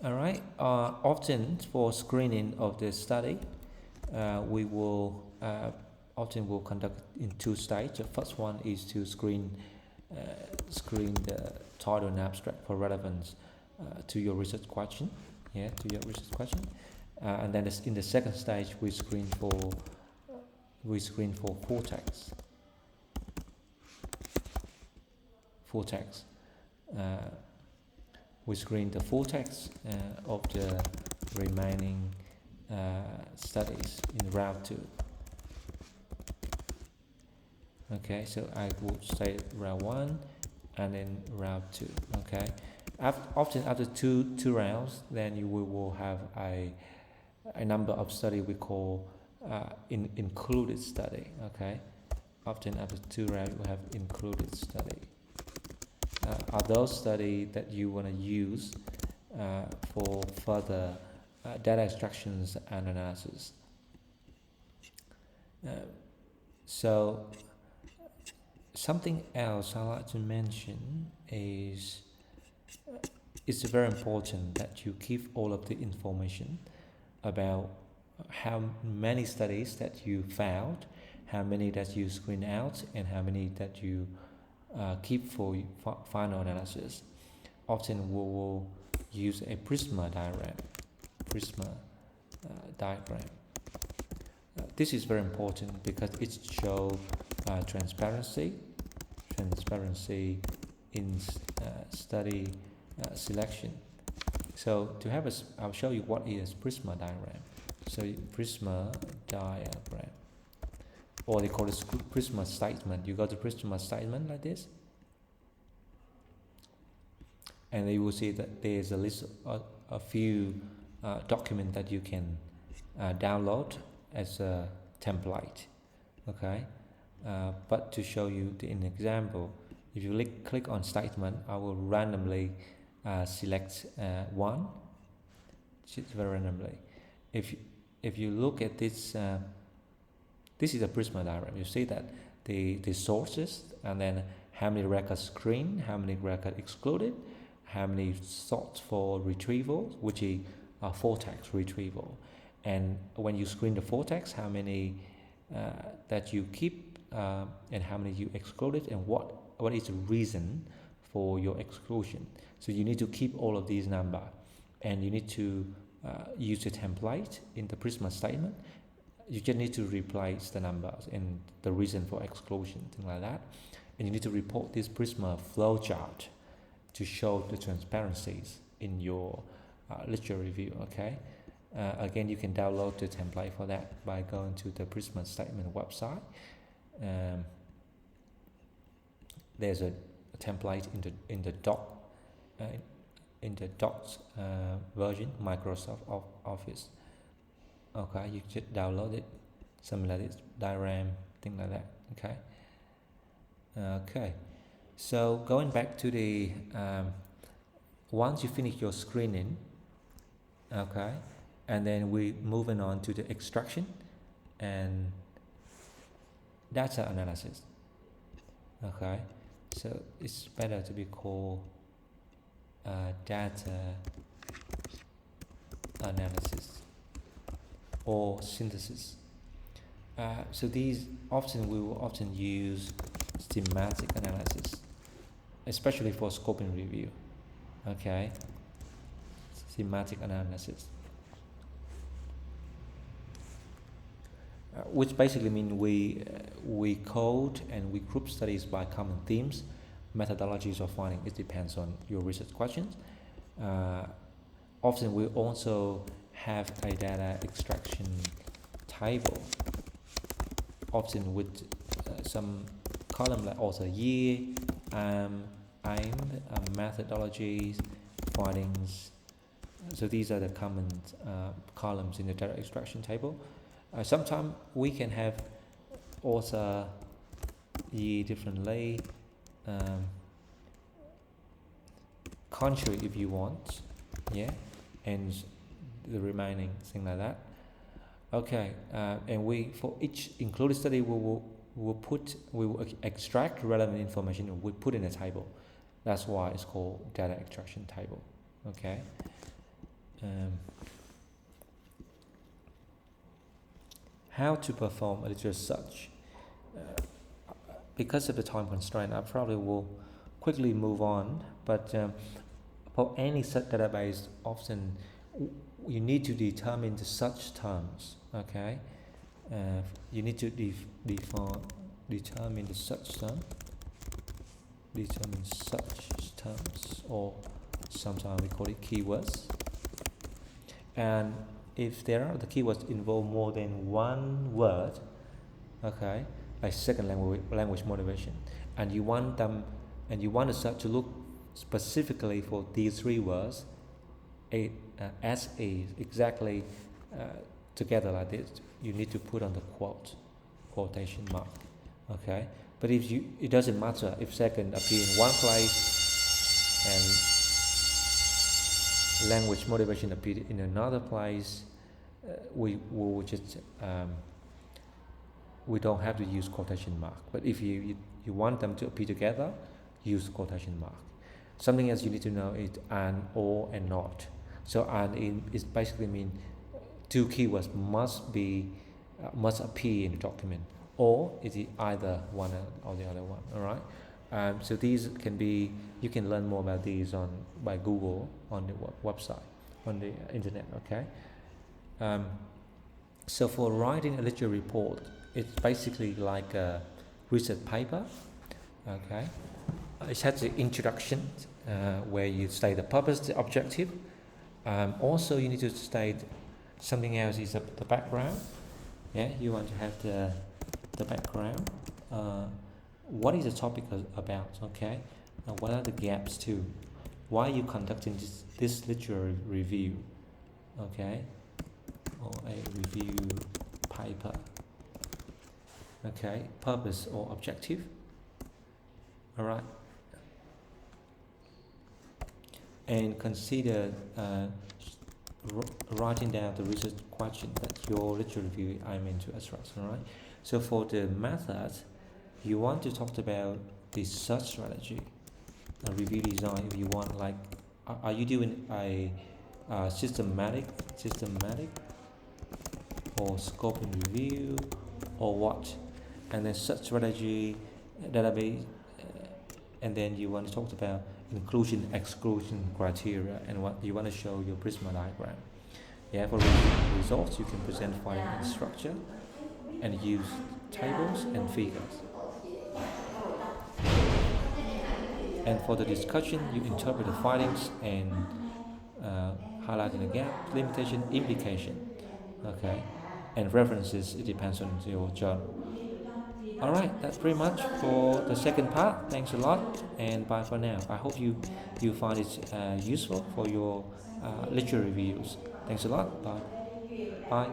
All right. Often for screening of the study, we will often will conduct in two stages. The first one is to screen the title and abstract for relevance to your research question. Yeah, to your research question. And then in the second stage, we screen for full text. Full text. We screen the full text of the remaining studies in round 2. Okay, so I would say round 1 and then round 2. Okay, often after two rounds, then you will have a number of study we call included study. Okay, often after 2 rounds we have included study. Are those studies that you want to use for further data extractions and analysis. So something else I'd like to mention is it's very important that you keep all of the information about how many studies that you found, how many that you screen out, and how many that you keep for final analysis. Often we will use a Prisma diagram. This is very important because it shows transparency in study selection. So to have I'll show you what is Prisma diagram. So Prisma diagram, or they call it Prisma statement. You go to Prisma statement like this, and you will see that there's a list of a few documents that you can download as a template. Okay, but to show you an example, if you click on statement, I will randomly select one, very randomly. If you look at this, this is a Prisma diagram. You see that the sources, and then how many records screened, how many records excluded, how many sought for retrieval, which is full text retrieval, and when you screen the full text, how many that you keep, and how many you excluded, and what is the reason for your exclusion. So you need to keep all of these numbers, and you need to use a template in the Prisma statement. You just need to replace the numbers and the reason for exclusion, things like that. And you need to report this Prisma flowchart to show the transparencies in your literature review. Okay. Again, you can download the template for that by going to the Prisma statement website. There's a template in the docs version, Microsoft Office. Okay, you just download it, something like this, diagram, thing like that. Okay. Okay. So going back to the once you finish your screening, okay, and then we moving on to the extraction and data analysis. Okay, so it's better to be called data analysis or synthesis. So these we will often use schematic analysis, especially for scoping review. Okay, schematic analysis, which basically means we code and we group studies by common themes, methodologies of finding. It depends on your research questions. Often we also have a data extraction table, often with some column like author year, aim, methodologies, findings. So these are the common columns in the data extraction table. Sometimes we can have author year differently, country if you want, yeah, and the remaining thing like that. Okay, and we for each included study we will extract relevant information and we put in a table. That's why it's called data extraction table. Okay. um, how to perform a literature search. Because of the time constraint, I probably will quickly move on. But for any search database, often you need to determine the search terms. Okay, you need to determine the search term, determine search terms, or sometimes we call it keywords. And if there are the keywords involve more than one word, okay, like second language motivation, and you want the search to look specifically for these three words, as is exactly together like this, you need to put on the quotation mark. Okay, but if it doesn't matter if second appear in one place and language motivation appear in another place, we will just we don't have to use quotation mark. But if you want them to appear together, use quotation mark. Something else you need to know is and, or, and not. So and is basically mean two keywords must appear in the document, or is it either one or the other one? All right. So these can be, you can learn more about these by Google on the website, on the internet. Okay. So for writing a literature report, it's basically like a research paper. Okay. It has the introduction where you state the purpose, the objective. Also, you need to state something else is the background. Yeah, you want to have the background. What is the topic about? Okay. What are the gaps too? Why are you conducting this literary review? Okay. Or a review paper. Okay. Purpose or objective. All right. And consider writing down the research question that your literature review I meant to address. All right. So for the method, you want to talk about the search strategy, review design. If you want, like, are you doing a systematic, or scope and review, or what? And then search strategy, database, and then you want to talk about inclusion exclusion criteria, and what you want to show your Prisma diagram. Yeah, for results you can present finding and structure and use tables and figures. And for the discussion, you interpret the findings and highlighting the gap, limitation, implication. Okay, and references, it depends on your journal. Alright, that's pretty much for the second part. Thanks a lot, and bye for now. I hope you find it useful for your literature reviews. Thanks a lot. Bye. Bye.